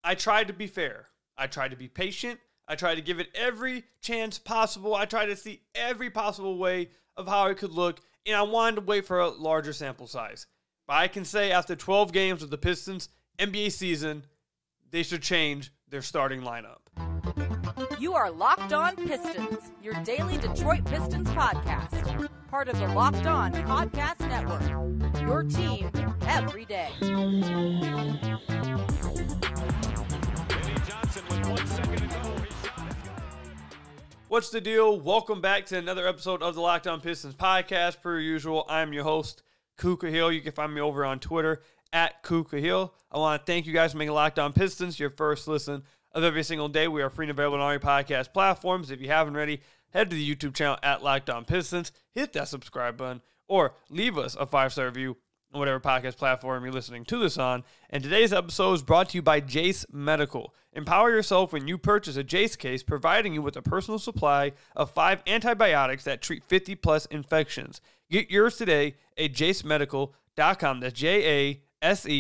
I tried to be fair. I tried to be patient. I tried to give it every chance possible. I tried to see every possible way of how it could look, and I wanted to wait for a larger sample size. But I can say after 12 games of the Pistons NBA season, they should change their starting lineup. You are Locked On Pistons, your daily Detroit Pistons podcast. Part of the Locked On Podcast Network, your team every day. What's the deal? Welcome back to another episode of the Locked On Pistons podcast. Per usual, I'm your host, Kuka Hill. You can find me over on Twitter at Kuka Hill. I want to thank you guys for making Locked On Pistons your first listen of every single day. We are free and available on all your podcast platforms. If you haven't already, head to the YouTube channel at Locked On Pistons, hit that subscribe button, or leave us a 5-star review on whatever podcast platform you're listening to this on. And today's episode is brought to you by Jase Medical. Empower yourself when you purchase a Jase case, providing you with a personal supply of 5 antibiotics that treat 50-plus infections. Get yours today at jasemedical.com. That's Jase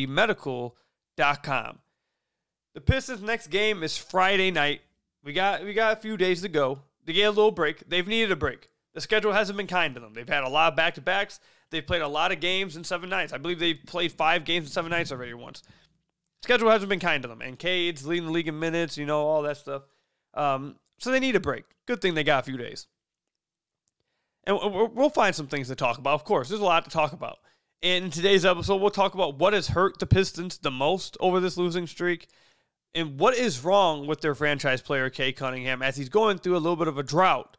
medical.com. The Pistons' next game is Friday night. We got a few days to go. They get a little break. They've needed a break. The schedule hasn't been kind to them. They've had a lot of back-to-backs. They've played a lot of games in 7 nights. I believe they've played 5 games in 7 nights already once. Schedule hasn't been kind to them. And Cade's leading the league in minutes, all that stuff. So they need a break. Good thing they got a few days. And we'll find some things to talk about. Of course, there's a lot to talk about. And in today's episode, we'll talk about what has hurt the Pistons the most over this losing streak and what is wrong with their franchise player, Cade Cunningham, as he's going through a little bit of a drought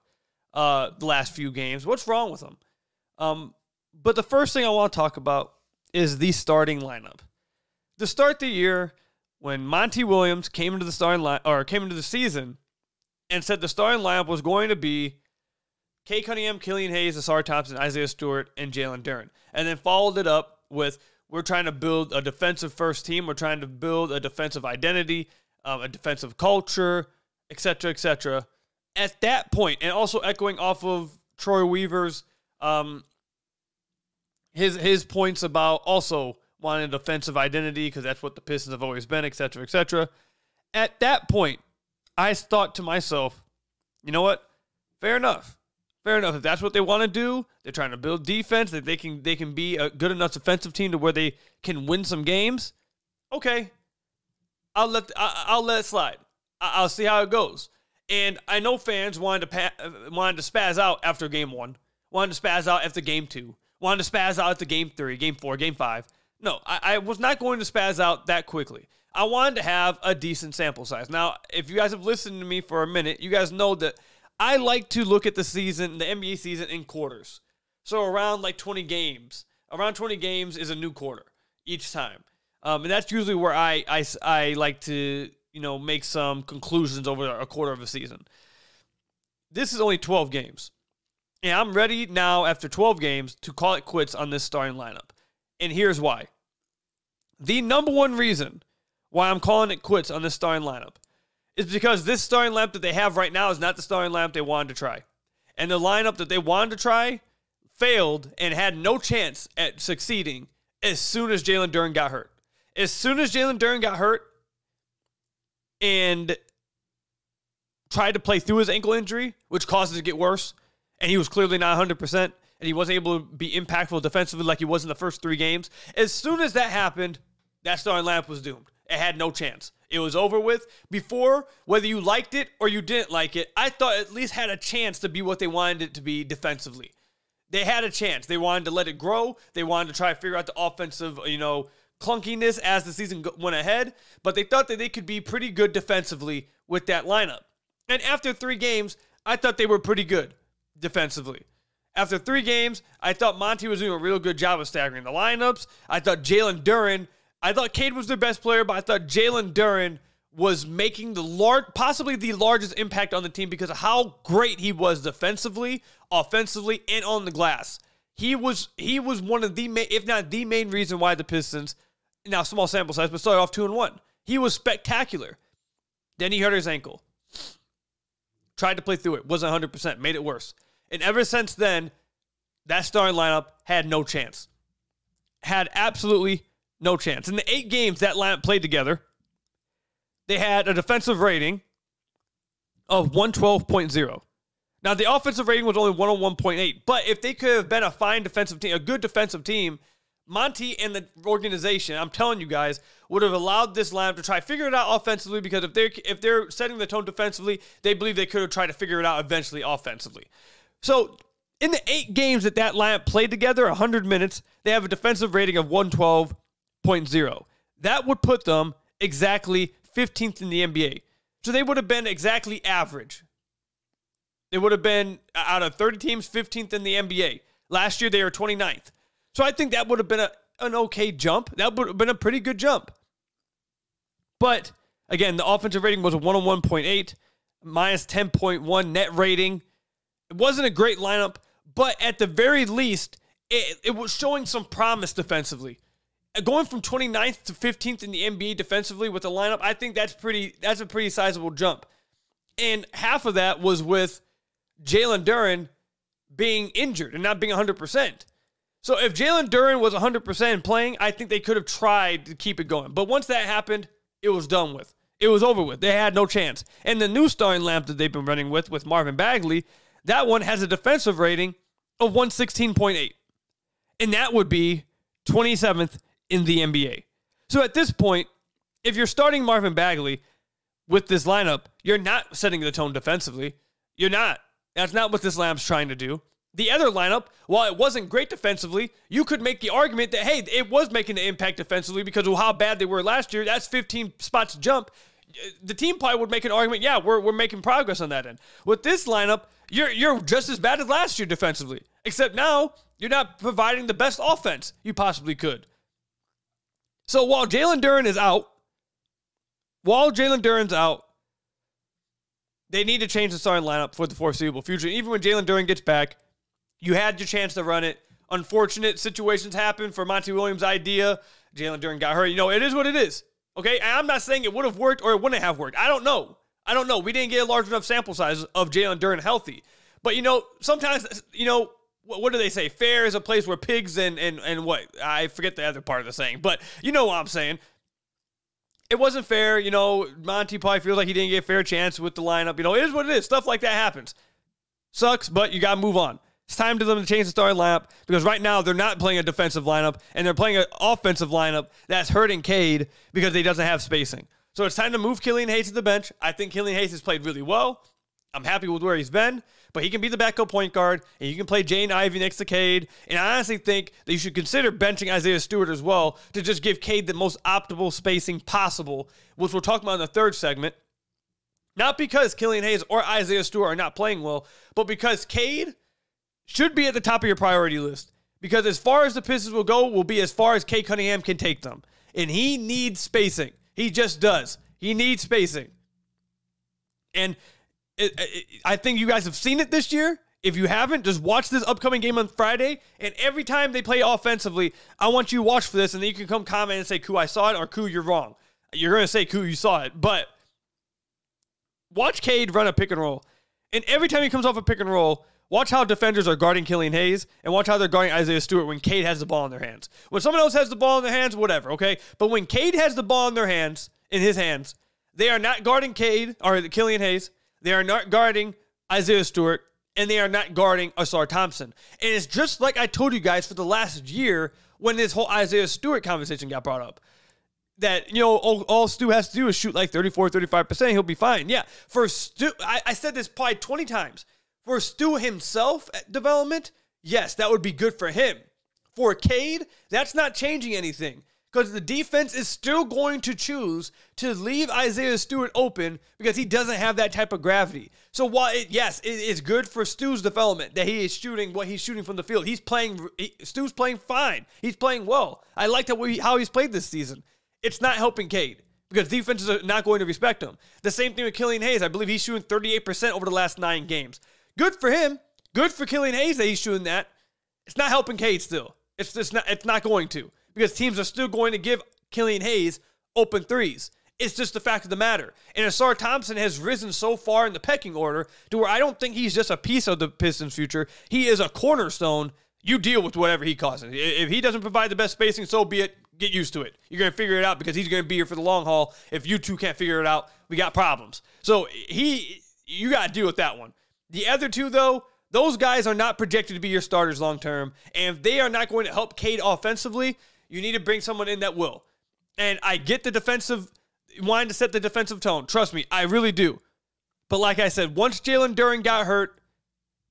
the last few games. What's wrong with him? But the first thing I want to talk about is the starting lineup. To start the year, when Monty Williams came into the season and said the starting lineup was going to be Cade Cunningham, Killian Hayes, Asar Thompson, Isaiah Stewart, and Jalen Duren, and then followed it up with we're trying to build a defensive first team, we're trying to build a defensive identity, a defensive culture, etc., etc. At that point, and also echoing off of Troy Weaver's his points about also wanting a defensive identity because that's what the Pistons have always been, etc., etc. At that point, I thought to myself, you know what? Fair enough. Fair enough. If that's what they want to do, they're trying to build defense, that they can be a good enough defensive team to where they can win some games. Okay, I'll let it slide. I'll see how it goes. And I know fans wanted to spaz out after game 1, wanted to spaz out after game 2, wanted to spaz out after game 3, game 4, game 5. No, I was not going to spaz out that quickly. I wanted to have a decent sample size. Now, if you guys have listened to me for a minute, you guys know that I like to look at the season, the NBA season, in quarters. So around like 20 games. Around 20 games is a new quarter each time. And that's usually where I like to, make some conclusions over a quarter of a season. This is only 12 games. And I'm ready now, after 12 games, to call it quits on this starting lineup. And here's why. The number one reason why I'm calling it quits on this starting lineup is because this starting lineup that they have right now is not the starting lineup they wanted to try. And the lineup that they wanted to try failed and had no chance at succeeding as soon as Jalen Duren got hurt. As soon as Jalen Duren got hurt and tried to play through his ankle injury, which caused it to get worse, and he was clearly not 100%, and he wasn't able to be impactful defensively like he was in the first 3 games. As soon as that happened, that starting lineup was doomed. It had no chance. It was over with. Before, whether you liked it or you didn't like it, I thought it at least had a chance to be what they wanted it to be defensively. They had a chance. They wanted to let it grow. They wanted to try to figure out the offensive, clunkiness as the season went ahead. But they thought that they could be pretty good defensively with that lineup. And after 3 games, I thought they were pretty good defensively. After 3 games, I thought Monty was doing a real good job of staggering the lineups. I thought Jalen Duren, I thought Cade was their best player, but I thought Jalen Duren was making possibly the largest impact on the team because of how great he was defensively, offensively, and on the glass. He was one of the main, if not the main reason why the Pistons, now small sample size, but started off 2-1. He was spectacular. Then he hurt his ankle. Tried to play through it. Wasn't 100%. Made it worse. And ever since then, that starting lineup had no chance. Had absolutely no chance. In the 8 games that lineup played together, they had a defensive rating of 112.0. Now, the offensive rating was only 101.8, but if they could have been a fine defensive team, a good defensive team, Monty and the organization, I'm telling you guys, would have allowed this lineup to try to figure it out offensively, because if they're setting the tone defensively, they believe they could have tried to figure it out eventually offensively. So, in the 8 games that lineup played together, 100 minutes, they have a defensive rating of 112.0. That would put them exactly 15th in the NBA. So they would have been exactly average. They would have been, out of 30 teams, 15th in the NBA. Last year, they were 29th. So I think that would have been an okay jump. That would have been a pretty good jump. But, again, the offensive rating was a 101.8, minus 10.1 net rating. It wasn't a great lineup, but at the very least, it was showing some promise defensively. Going from 29th to 15th in the NBA defensively with the lineup, I think that's a pretty sizable jump. And half of that was with Jalen Duren being injured and not being 100%. So if Jalen Duren was 100% playing, I think they could have tried to keep it going. But once that happened, it was done with. It was over with. They had no chance. And the new starting lineup that they've been running with Marvin Bagley, that one has a defensive rating of 116.8. And that would be 27th in the NBA. So at this point, if you're starting Marvin Bagley with this lineup, you're not setting the tone defensively. You're not. That's not what this lineup's trying to do. The other lineup, while it wasn't great defensively, you could make the argument that, hey, it was making an impact defensively because of how bad they were last year. That's 15 spots jump. The team probably would make an argument, yeah, we're making progress on that end. With this lineup, you're just as bad as last year defensively, except now you're not providing the best offense you possibly could. So while Jalen Duren is out, they need to change the starting lineup for the foreseeable future. Even when Jalen Duren gets back, you had your chance to run it. Unfortunate situations happen for Monty Williams' idea. Jalen Duren got hurt. It is what it is. Okay? And I'm not saying it would have worked or it wouldn't have worked. I don't know. We didn't get a large enough sample size of Jalen Duren healthy. But, sometimes, what do they say? Fair is a place where pigs and what? I forget the other part of the saying. But you know what I'm saying. It wasn't fair. Monty probably feels like he didn't get a fair chance with the lineup. It is what it is. Stuff like that happens. Sucks, but you got to move on. It's time for them to change the starting lineup because right now they're not playing a defensive lineup and they're playing an offensive lineup that's hurting Cade because he doesn't have spacing. So it's time to move Killian Hayes to the bench. I think Killian Hayes has played really well. I'm happy with where he's been, but he can be the backup point guard and you can play Jane Ivey next to Cade. And I honestly think that you should consider benching Isaiah Stewart as well to just give Cade the most optimal spacing possible, which we'll talk about in the third segment. Not because Killian Hayes or Isaiah Stewart are not playing well, but because Cade should be at the top of your priority list. Because as far as the Pistons will be as far as Cade Cunningham can take them. And he needs spacing. He just does. He needs spacing. And I think you guys have seen it this year. If you haven't, just watch this upcoming game on Friday. And every time they play offensively, I want you to watch for this. And then you can come comment and say, Koo, I saw it. Or Koo, you're wrong. You're going to say, Koo, you saw it. But watch Cade run a pick and roll. And every time he comes off a pick and roll, watch how defenders are guarding Killian Hayes and watch how they're guarding Isaiah Stewart when Cade has the ball in their hands. When someone else has the ball in their hands, whatever, okay? But when Cade has the ball in his hands, they are not guarding Killian Hayes. They are not guarding Isaiah Stewart, and they are not guarding Ausar Thompson. And it's just like I told you guys for the last year when this whole Isaiah Stewart conversation got brought up. That, all Stu has to do is shoot like 34, 35%. He'll be fine. Yeah, for Stu, I said this probably 20 times. For Stu himself at development, yes, that would be good for him. For Cade, that's not changing anything because the defense is still going to choose to leave Isaiah Stewart open because he doesn't have that type of gravity. So while it is good for Stu's development that he is shooting what he's shooting from the field. Stu's playing fine. He's playing well. I like how he's played this season. It's not helping Cade because defenses are not going to respect him. The same thing with Killian Hayes. I believe he's shooting 38% over the last 9 games. Good for him. Good for Killian Hayes that he's shooting that. It's not helping Cade still. It's not going to because teams are still going to give Killian Hayes open threes. It's just the fact of the matter. And Ausar Thompson has risen so far in the pecking order to where I don't think he's just a piece of the Pistons' future. He is a cornerstone. you deal with whatever he causes. If he doesn't provide the best spacing, so be it. Get used to it. You're going to figure it out because he's going to be here for the long haul. If you two can't figure it out, we got problems. So you got to deal with that one. The other two, though, those guys are not projected to be your starters long term. And if they are not going to help Cade offensively, you need to bring someone in that will. And I get the defensive, wanting to set the defensive tone. Trust me, I really do. But like I said, once Jalen Duren got hurt,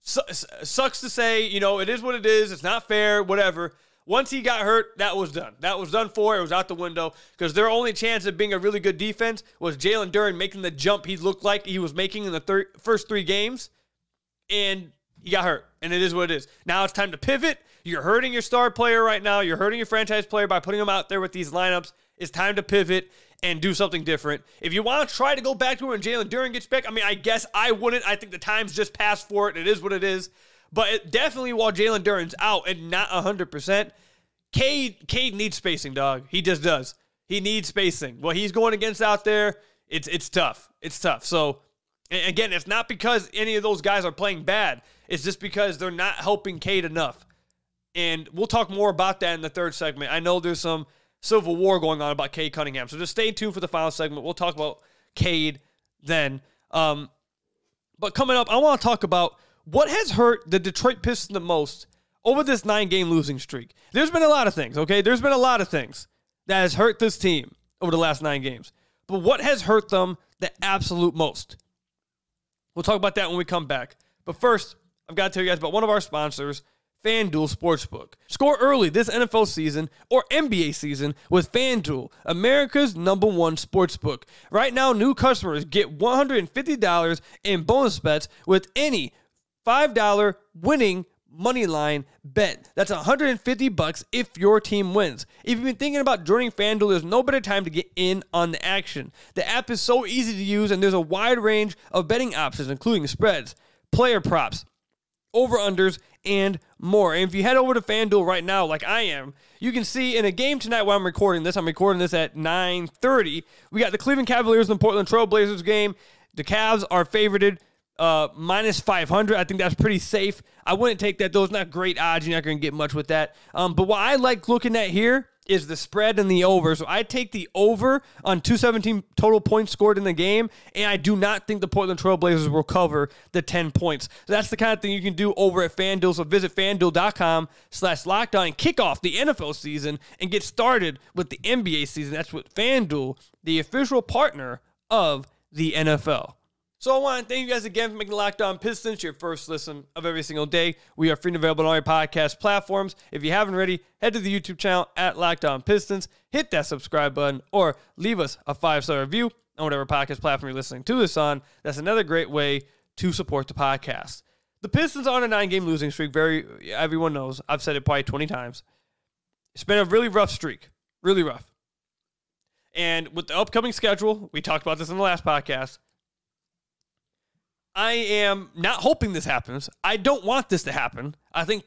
sucks to say, it is what it is. It's not fair, whatever. Once he got hurt, that was done. That was done for. It was out the window because their only chance of being a really good defense was Jalen Duren making the jump he looked like he was making in the first 3 games, and he got hurt, and it is what it is. Now it's time to pivot. You're hurting your star player right now. You're hurting your franchise player by putting him out there with these lineups. It's time to pivot and do something different. If you want to try to go back to when Jalen Duren gets back, I guess I wouldn't. I think the time's just passed for it. It is what it is. But definitely while Jalen Duren's out and not 100%, Cade needs spacing, dog. He just does. He needs spacing. What he's going against out there, it's tough. It's tough. So, again, it's not because any of those guys are playing bad. It's just because they're not helping Cade enough. And we'll talk more about that in the third segment. I know there's some civil war going on about Cade Cunningham. So just stay tuned for the final segment. We'll talk about Cade then. But coming up, I want to talk about what has hurt the Detroit Pistons the most over this 9-game losing streak. There's been a lot of things, okay? There's been a lot of things that has hurt this team over the last 9 games. But what has hurt them the absolute most? We'll talk about that when we come back. But first, I've got to tell you guys about one of our sponsors, FanDuel Sportsbook. Score early this NFL season or NBA season with FanDuel, America's #1 sportsbook. Right now, new customers get $150 in bonus bets with any $5 winning moneyline bet. That's $150 if your team wins. If you've been thinking about joining FanDuel, there's no better time to get in on the action. The app is so easy to use, and there's a wide range of betting options, including spreads, player props, over-unders, and more. And if you head over to FanDuel right now, like I am, you can see in a game tonight while I'm recording this at 9:30. We got the Cleveland Cavaliers and the Portland Trail Blazers game. The Cavs are favorited minus 500. I think that's pretty safe. I wouldn't take that. Those not great odds. You're not going to get much with that. But what I like looking at here is the spread and the over. So I take the over on 217 total points scored in the game, and I do not think the Portland Trail Blazers will cover the 10 points. So that's the kind of thing you can do over at FanDuel. So visit FanDuel.com/lockedon and kick off the NFL season and get started with the NBA season. That's with FanDuel, the official partner of the NFL. So I want to thank you guys again for making Locked On Pistons your first listen of every single day. We are free and available on all your podcast platforms. If you haven't already, head to the YouTube channel at Locked On Pistons, hit that subscribe button, or leave us a 5-star review on whatever podcast platform you're listening to this on. That's another great way to support the podcast. The Pistons are on a 9-game losing streak. Everyone knows. I've said it probably 20 times. It's been a really rough streak. Really rough. And with the upcoming schedule, we talked about this in the last podcast, I am not hoping this happens. I don't want this to happen. I think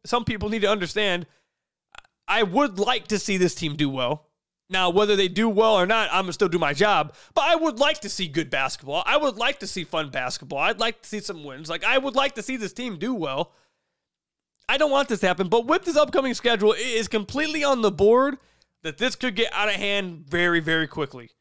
some people need to understand, I would like to see this team do well. Now, whether they do well or not, I'm going to still do my job. But I would like to see good basketball. I would like to see fun basketball. I'd like to see some wins. I would like to see this team do well. I don't want this to happen. But with this upcoming schedule, it is completely on the board that this could get out of hand very, very quickly.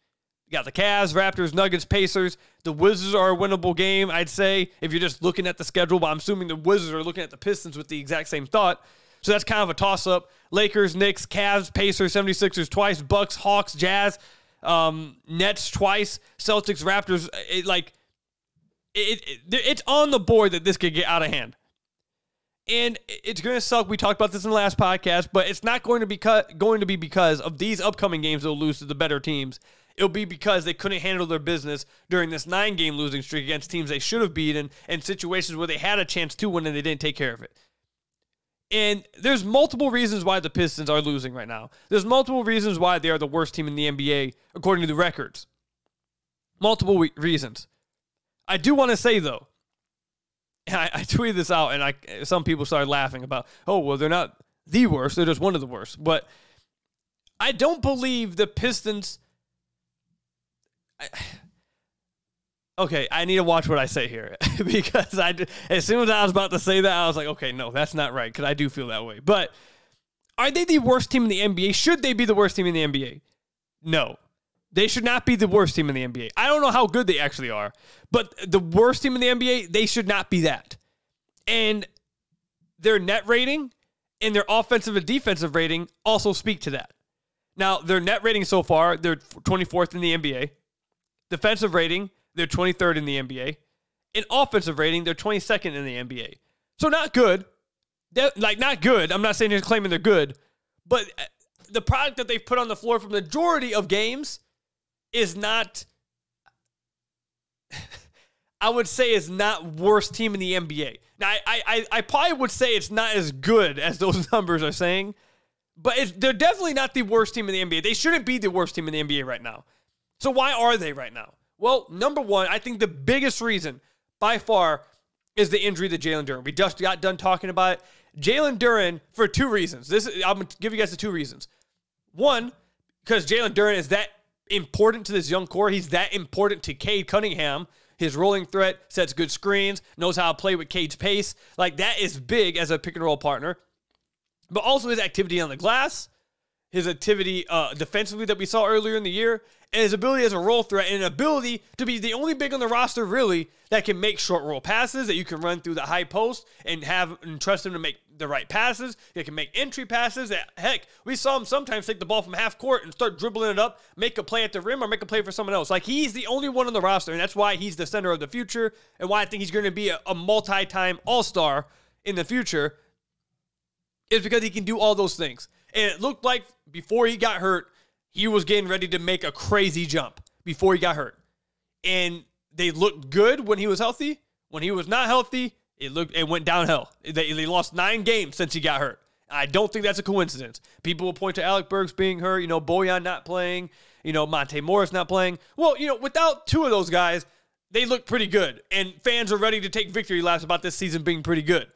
You got the Cavs, Raptors, Nuggets, Pacers. The Wizards are a winnable game, I'd say, if you're just looking at the schedule. But I'm assuming the Wizards are looking at the Pistons with the exact same thought. So that's kind of a toss-up. Lakers, Knicks, Cavs, Pacers, 76ers twice, Bucks, Hawks, Jazz, Nets twice, Celtics, Raptors. It's on the board that this could get out of hand. And it's going to suck. We talked about this in the last podcast, but it's not going to be because of these upcoming games they'll lose to the better teams. It'll be because they couldn't handle their business during this 9-game losing streak against teams they should have beaten and situations where they had a chance to win and they didn't take care of it. And there's multiple reasons why the Pistons are losing right now. There's multiple reasons why they are the worst team in the NBA, according to the records. Multiple reasons. I do want to say, though, I tweeted this out, and some people started laughing about, oh, well, they're not the worst. They're just one of the worst. But I don't believe the Pistons... Okay, I need to watch what I say here. because as soon as I was about to say that, I was like, okay, no, that's not right, because I do feel that way. But are they the worst team in the NBA? Should they be the worst team in the NBA? No. They should not be the worst team in the NBA. I don't know how good they actually are, but the worst team in the NBA, they should not be that. And their net rating and their offensive and defensive rating also speak to that. Now, their net rating so far, they're 24th in the NBA. Defensive rating, they're 23rd in the NBA. In offensive rating, they're 22nd in the NBA. So not good. Not good. I'm not saying they're claiming they're good. But the product that they've put on the floor for the majority of games is not, I would say, is not worst team in the NBA. Now, I probably would say it's not as good as those numbers are saying. But they're definitely not the worst team in the NBA. They shouldn't be the worst team in the NBA right now. So why are they right now? Well, number one, I think the biggest reason by far is the injury to Jalen Duren. We just got done talking about it. Jalen Duren, for two reasons. I'm going to give you guys the two reasons. One, because Jalen Duren is that important to this young core. He's that important to Cade Cunningham. His rolling threat, sets good screens, knows how to play with Cade's pace. Like, that is big as a pick-and-roll partner. But also his activity on the glass, his activity defensively that we saw earlier in the year, and his ability as a roll threat, and an ability to be the only big on the roster, really, that can make short roll passes, that you can run through the high post and trust him to make the right passes. They can make entry passes. Heck, we saw him sometimes take the ball from half court and start dribbling it up, make a play at the rim or make a play for someone else. Like, he's the only one on the roster, and that's why he's the center of the future and why I think he's going to be a multi-time all-star in the future, is because he can do all those things. And it looked like before he got hurt, he was getting ready to make a crazy jump before he got hurt. And they looked good when he was healthy. When he was not healthy, it went downhill. They lost 9 games since he got hurt. I don't think that's a coincidence. People will point to Alec Burks being hurt, Bojan not playing, Monte Morris not playing. Well, without two of those guys, they look pretty good. And fans are ready to take victory laps about this season being pretty good.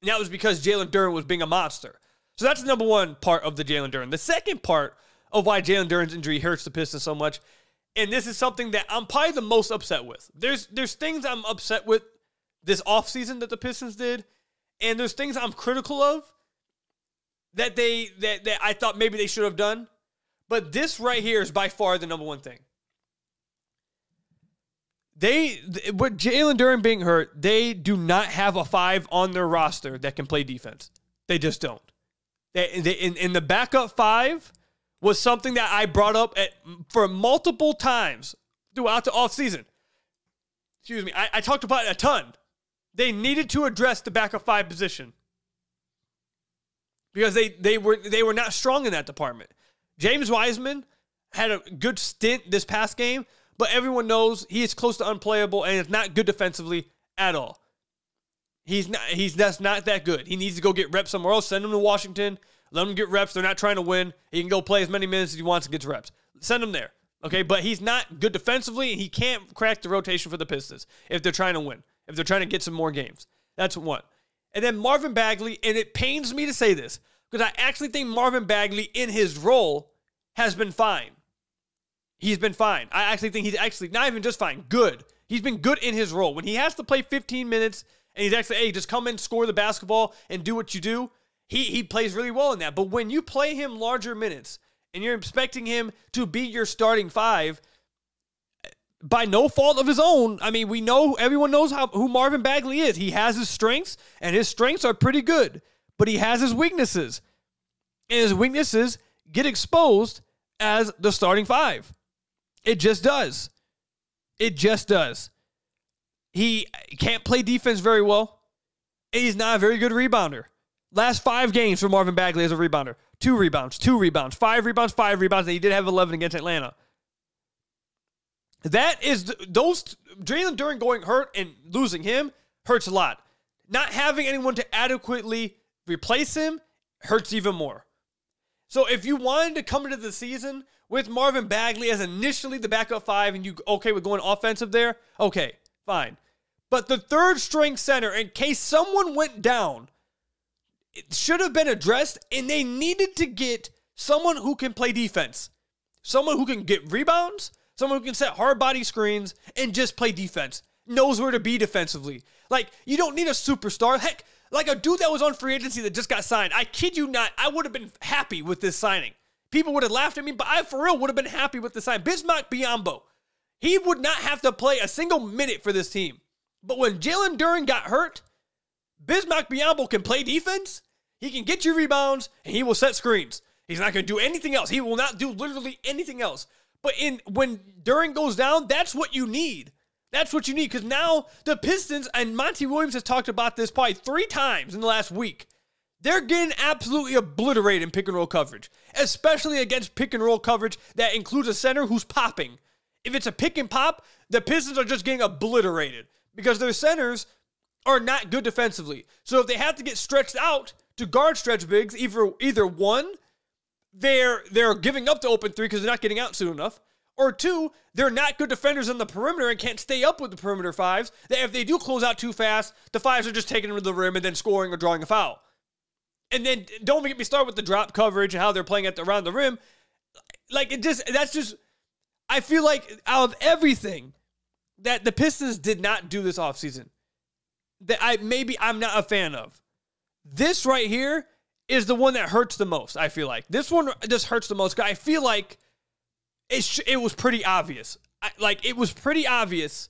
And that was because Jalen Duren was being a monster. So that's the number one part of the Jalen Duren. The second part of why Jalen Duren's injury hurts the Pistons so much, and this is something that I'm probably the most upset with. There's things I'm upset with this offseason that the Pistons did, and there's things I'm critical of that I thought maybe they should have done. But this right here is by far the number one thing. With Jalen Duren being hurt, they do not have a 5 on their roster that can play defense. They just don't. In the backup 5 was something that I brought up for multiple times throughout the offseason. Excuse me. I talked about it a ton. They needed to address the backup 5 position because they were not strong in that department. James Wiseman had a good stint this past game, but everyone knows he is close to unplayable and is not good defensively at all. That's not that good. He needs to go get reps somewhere else. Send him to Washington. Let him get reps. They're not trying to win. He can go play as many minutes as he wants and gets reps. Send him there. Okay, but he's not good defensively, and he can't crack the rotation for the Pistons if they're trying to win, if they're trying to get some more games. That's one. And then Marvin Bagley, and it pains me to say this, because I actually think Marvin Bagley in his role has been fine. He's been fine. I actually think he's actually not even just fine, good. He's been good in his role. When he has to play 15 minutes and he's actually, hey, just come in, score the basketball, and do what you do, he plays really well in that. But when you play him larger minutes and you're expecting him to be your starting 5, by no fault of his own, I mean, everyone knows who Marvin Bagley is. He has his strengths, and his strengths are pretty good. But he has his weaknesses. And his weaknesses get exposed as the starting 5. It just does. It just does. He can't play defense very well. And he's not a very good rebounder. Last 5 games for Marvin Bagley as a rebounder. 2 rebounds, 2 rebounds, 5 rebounds, 5 rebounds. And he did have 11 against Atlanta. That is, Jalen Duren going hurt and losing him hurts a lot. Not having anyone to adequately replace him hurts even more. So if you wanted to come into the season with Marvin Bagley as initially the backup 5 and you okay with going offensive there, okay, fine. But the third string center, in case someone went down, it should have been addressed, and they needed to get someone who can play defense. Someone who can get rebounds, someone who can set hard body screens and just play defense. knows where to be defensively. Like, you don't need a superstar. Heck, like a dude that was on free agency that just got signed. I kid you not, I would have been happy with this signing. People would have laughed at me, but I, for real, would have been happy with the sign. Bismack Biyombo. He would not have to play a single minute for this team. But when Jalen Duren got hurt, Bismack Biyombo can play defense. He can get you rebounds, and he will set screens. He's not going to do anything else. He will not do literally anything else. But when Duren goes down, that's what you need. That's what you need, because now the Pistons, and Monty Williams has talked about this probably 3 times in the last week, they're getting absolutely obliterated in pick and roll coverage, especially against pick and roll coverage that includes a center who's popping. If it's a pick and pop, the Pistons are just getting obliterated because their centers are not good defensively. So if they have to get stretched out to guard stretch bigs, either one, they're giving up the open 3 because they're not getting out soon enough, or 2, they're not good defenders on the perimeter and can't stay up with the perimeter 5s, that if they do close out too fast, the 5s are just taking them to the rim and then scoring or drawing a foul. And then don't get me started with the drop coverage and how they're playing around the rim. Like, I feel like out of everything that the Pistons did not do this offseason, that I'm not a fan of, this right here is the one that hurts the most, I feel like. This one just hurts the most. I feel like it was pretty obvious. It was pretty obvious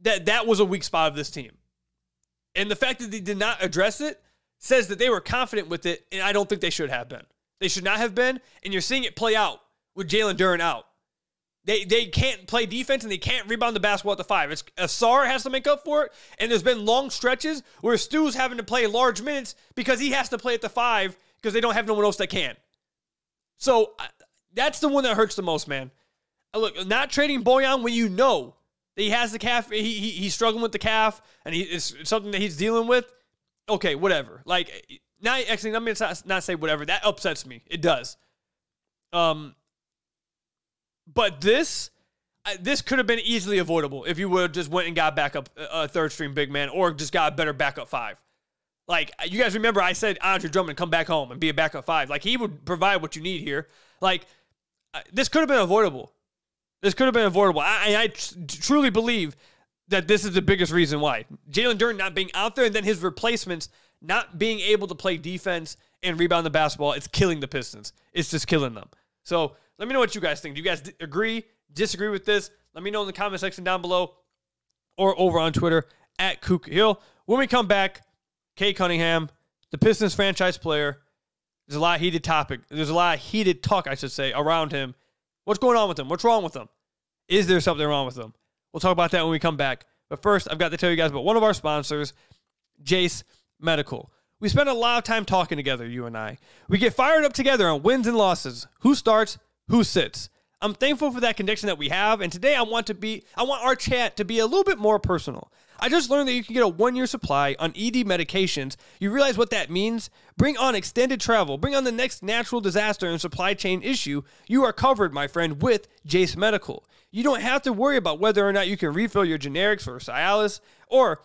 that was a weak spot of this team. And the fact that they did not address it says that they were confident with it, and I don't think they should have been. They should not have been, and you're seeing it play out with Jalen Duren out. They can't play defense, and they can't rebound the basketball at the 5. Asar has to make up for it, and there's been long stretches where Stu's having to play large minutes because he has to play at the 5 because they don't have no one else that can. So that's the one that hurts the most, man. Look, not trading Bojan when you know that he has the calf, he's struggling with the calf, and it's something that he's dealing with. Okay, whatever. Like, now, actually, let me not say whatever. That upsets me. It does. But this could have been easily avoidable if you would have just went and got back up a third-string big man or just got a better backup 5. Like, you guys remember I said Andre Drummond come back home and be a backup 5. Like, he would provide what you need here. Like, this could have been avoidable. I truly believe that this is the biggest reason why. Jalen Duren not being out there and then his replacements not being able to play defense and rebound the basketball, it's killing the Pistons. It's just killing them. So let me know what you guys think. Do you guys agree, disagree with this? Let me know in the comment section down below or over on Twitter at Kook Hill. When we come back, Cade Cunningham, the Pistons franchise player, there's a lot of heated topic. There's a lot of heated talk, I should say, around him. What's going on with him? What's wrong with him? Is there something wrong with him? We'll talk about that when we come back. But first, I've got to tell you guys about one of our sponsors, Jase Medical. We spend a lot of time talking together, you and I. We get fired up together on wins and losses. Who starts, who sits. I'm thankful for that connection that we have, and today I want our chat to be a little bit more personal. I just learned that you can get a 1-year supply on ED medications. You realize what that means? Bring on extended travel. Bring on the next natural disaster and supply chain issue. You are covered, my friend, with Jase Medical. You don't have to worry about whether or not you can refill your generics for Cialis or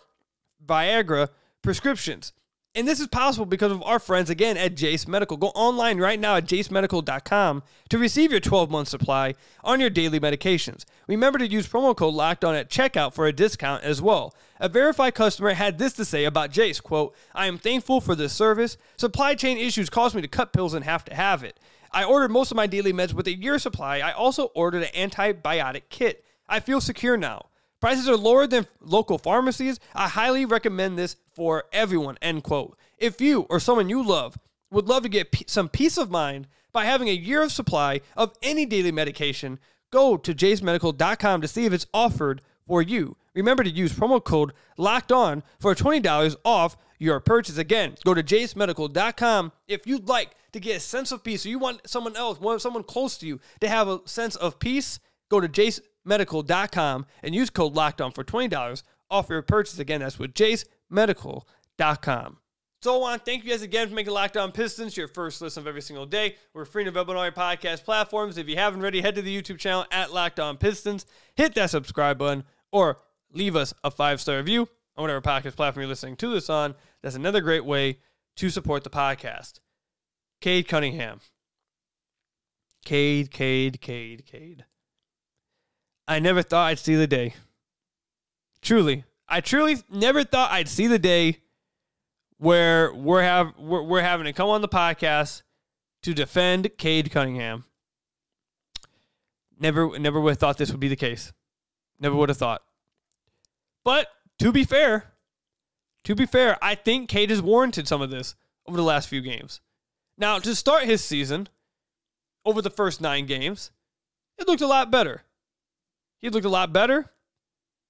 Viagra prescriptions. And this is possible because of our friends, again, at Jase Medical. Go online right now at jasemedical.com to receive your 12-month supply on your daily medications. Remember to use promo code LOCKEDON at checkout for a discount as well. A verified customer had this to say about Jase, quote, "I am thankful for this service. Supply chain issues caused me to cut pills and have to have it. I ordered most of my daily meds with a year supply. I also ordered an antibiotic kit. I feel secure now. Prices are lower than local pharmacies. I highly recommend this for everyone," end quote. If you or someone you love would love to get some peace of mind by having a year of supply of any daily medication, go to jasemedical.com to see if it's offered for you. Remember to use promo code LOCKEDON for $20 off your purchase. Again, go to jasemedical.com if you'd like to get a sense of peace, or you want someone else, someone close to you to have a sense of peace. Go to jasemedical.com and use code LOCKEDON for $20 off your purchase. Again, that's with jasemedical.com. So I want to thank you guys again for making Locked On Pistons your first listen of every single day. We're free and available on all your podcast platforms. If you haven't already, head to the YouTube channel at Locked On Pistons. Hit that subscribe button or leave us a 5-star review on whatever podcast platform you're listening to this on. That's another great way to support the podcast. Cade Cunningham. Cade. I never thought I'd see the day. Truly. I truly never thought I'd see the day where we're having to come on the podcast to defend Cade Cunningham. Never would have thought this would be the case. Never would have thought. But to be fair, I think Cade has warranted some of this over the last few games. Now, to start his season, over the first 9 games, it looked a lot better. He looked a lot better,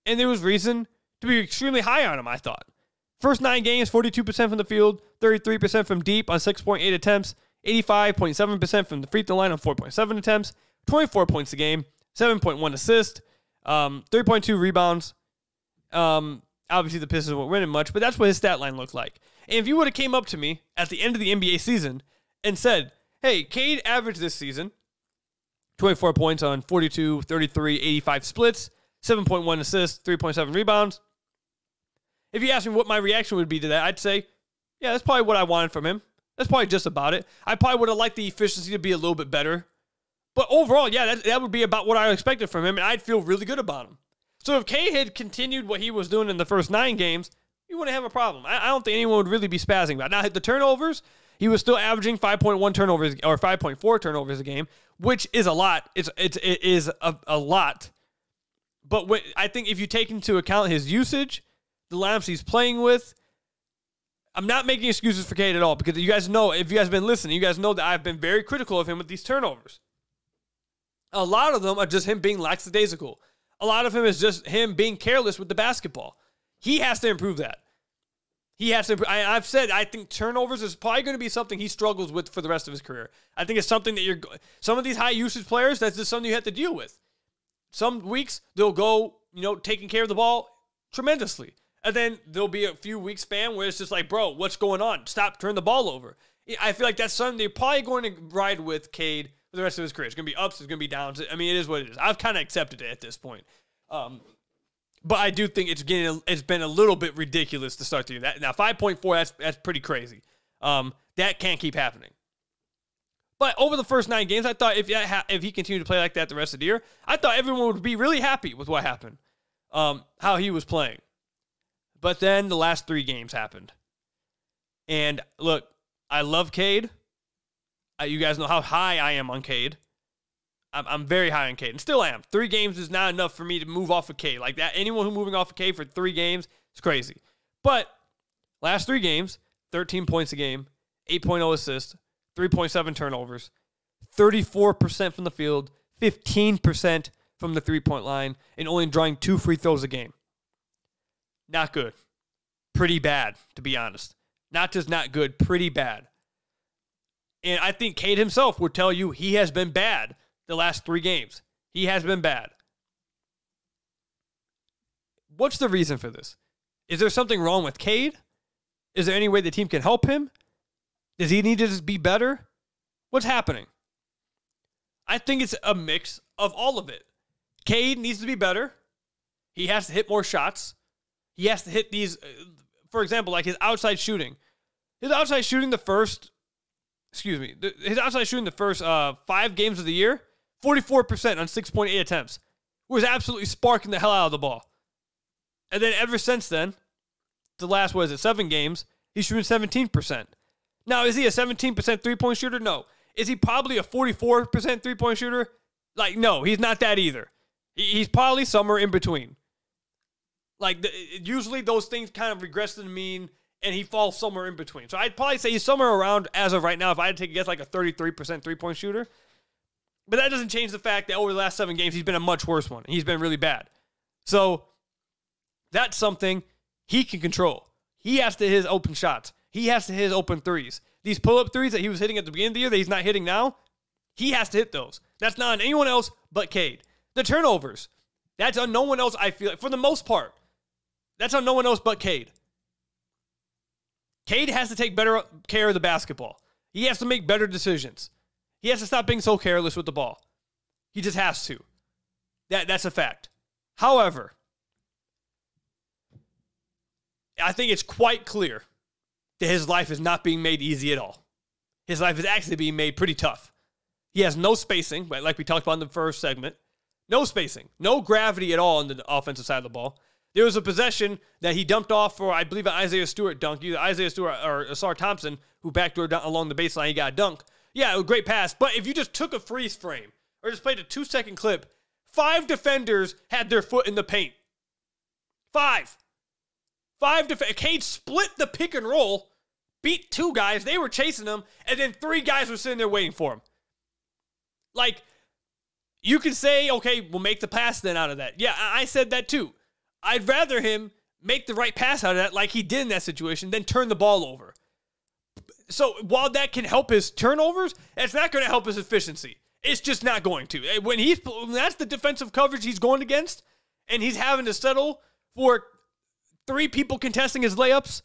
and there was reason to be extremely high on him, I thought. First 9 games, 42% from the field, 33% from deep on 6.8 attempts, 85.7% from the free throw line on 4.7 attempts, 24 points a game, 7.1 assists, 3.2 rebounds. Obviously, the Pistons weren't winning much, but that's what his stat line looked like. And if you would have came up to me at the end of the NBA season and said, hey, Cade averaged this season 24 points on 42, 33, 85 splits, 7.1 assists, 3.7 rebounds. If you asked me what my reaction would be to that, I'd say, yeah, that's probably what I wanted from him. That's probably just about it. I probably would have liked the efficiency to be a little bit better. But overall, yeah, that would be about what I expected from him, and I'd feel really good about him. So if Cade had continued what he was doing in the first 9 games, you wouldn't have a problem. I don't think anyone would really be spazzing about it. Now, the turnovers, he was still averaging 5.1 turnovers or 5.4 turnovers a game, which is a lot. It is a lot. But I think if you take into account his usage, the lineups he's playing with, I'm not making excuses for Cade at all, because you guys know, if you guys have been listening, you guys know that I've been very critical of him with these turnovers. A lot of them are just him being lackadaisical. A lot of him is just him being careless with the basketball. He has to improve that. He has to improve. I've said I think turnovers is probably going to be something he struggles with for the rest of his career. I think it's something that some of these high usage players, that's just something you have to deal with. Some weeks they'll go, taking care of the ball tremendously. And then there'll be a few weeks span where it's just like, bro, what's going on? Stop, turn the ball over. I feel like that's something they're probably going to ride with Cade for the rest of his career. It's going to be ups, it's going to be downs. I mean, it is what it is. I've kind of accepted it at this point. But I do think it's been a little bit ridiculous to start the year. Now, 5.4, that's pretty crazy. That can't keep happening. But over the first 9 games, I thought if he continued to play like that the rest of the year, I thought everyone would be really happy with what happened, how he was playing. But then the last 3 games happened. And look, I love Cade. You guys know how high I am on Cade. I'm very high on Cade, and still am. 3 games is not enough for me to move off of Cade. Like that, anyone who's moving off of Cade for 3 games is crazy. But last 3 games, 13 points a game, 8.0 assists, 3.7 turnovers, 34% from the field, 15% from the three-point line, and only drawing 2 free throws a game. Not good. Pretty bad, to be honest. Not just not good, pretty bad. And I think Cade himself would tell you he has been bad the last 3 games. He has been bad. What's the reason for this? Is there something wrong with Cade? Is there any way the team can help him? Does he need to just be better? What's happening? I think it's a mix of all of it. Cade needs to be better. He has to hit more shots. He has to hit these, for example, like his outside shooting. His outside shooting the first 5 games of the year, 44% on 6.8 attempts. Was absolutely sparking the hell out of the ball. And then ever since then, the last, 7 games, he's shooting 17%. Now, is he a 17% three-point shooter? No. Is he probably a 44% three-point shooter? Like, no, he's not that either. He's probably somewhere in between. Like, usually those things kind of regress to the mean, and he falls somewhere in between. So I'd probably say he's somewhere around, as of right now, if I had to take a guess, like a 33% three-point shooter. But that doesn't change the fact that over the last 7 games, he's been a much worse one. He's been really bad. So that's something he can control. He has to hit his open shots. He has to hit his open threes. These pull-up threes that he was hitting at the beginning of the year that he's not hitting now, he has to hit those. That's not on anyone else but Cade. The turnovers, that's on no one else, I feel like, for the most part. That's on no one else but Cade. Cade has to take better care of the basketball. He has to make better decisions. He has to stop being so careless with the ball. He just has to. That's a fact. However, I think it's quite clear that his life is not being made easy at all. His life is actually being made pretty tough. He has no spacing, like we talked about in the first segment. No spacing. No gravity at all on the offensive side of the ball. There was a possession that he dumped off for, I believe, an Isaiah Stewart dunk. Either Isaiah Stewart or Asar Thompson, who backdoored down along the baseline. He got a dunk. Yeah, a great pass. But if you just took a freeze frame or just played a 2-second clip, 5 defenders had their foot in the paint. 5 defenders. Cade split the pick and roll, beat 2 guys. They were chasing him, and then 3 guys were sitting there waiting for him. Like, you can say, okay, we'll make the pass then out of that. Yeah, I said that too. I'd rather him make the right pass out of that like he did in that situation than turn the ball over. So while that can help his turnovers, it's not going to help his efficiency. It's just not going to. When that's the defensive coverage he's going against, and he's having to settle for 3 people contesting his layups,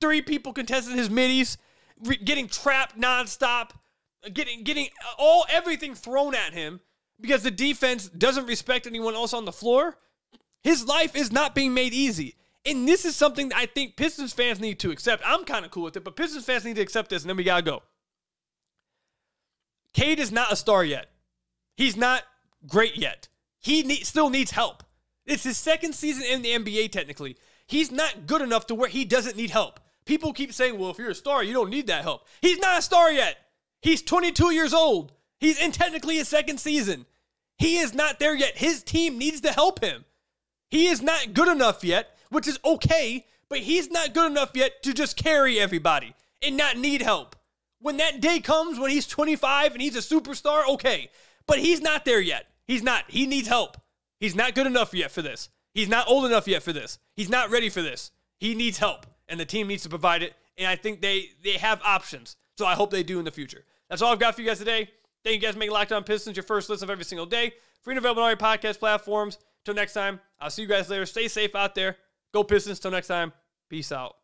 3 people contesting his middies, getting trapped nonstop, getting everything thrown at him because the defense doesn't respect anyone else on the floor. His life is not being made easy. And this is something that I think Pistons fans need to accept. I'm kind of cool with it, but Pistons fans need to accept this, and then we got to go. Cade is not a star yet. He's not great yet. He still needs help. It's his 2nd season in the NBA, technically. He's not good enough to where he doesn't need help. People keep saying, well, if you're a star, you don't need that help. He's not a star yet. He's 22 years old. He's in technically his 2nd season. He is not there yet. His team needs to help him. He is not good enough yet, which is okay, but he's not good enough yet to just carry everybody and not need help. When that day comes, when he's 25 and he's a superstar, okay. But he's not there yet. He's not. He needs help. He's not good enough yet for this. He's not old enough yet for this. He's not ready for this. He needs help, and the team needs to provide it, and I think they have options, so I hope they do in the future. That's all I've got for you guys today. Thank you guys for making Locked On Pistons your first listen of every single day. Free and available on all your podcast platforms. Till next time, I'll see you guys later. Stay safe out there. Go Pistons. Till next time, peace out.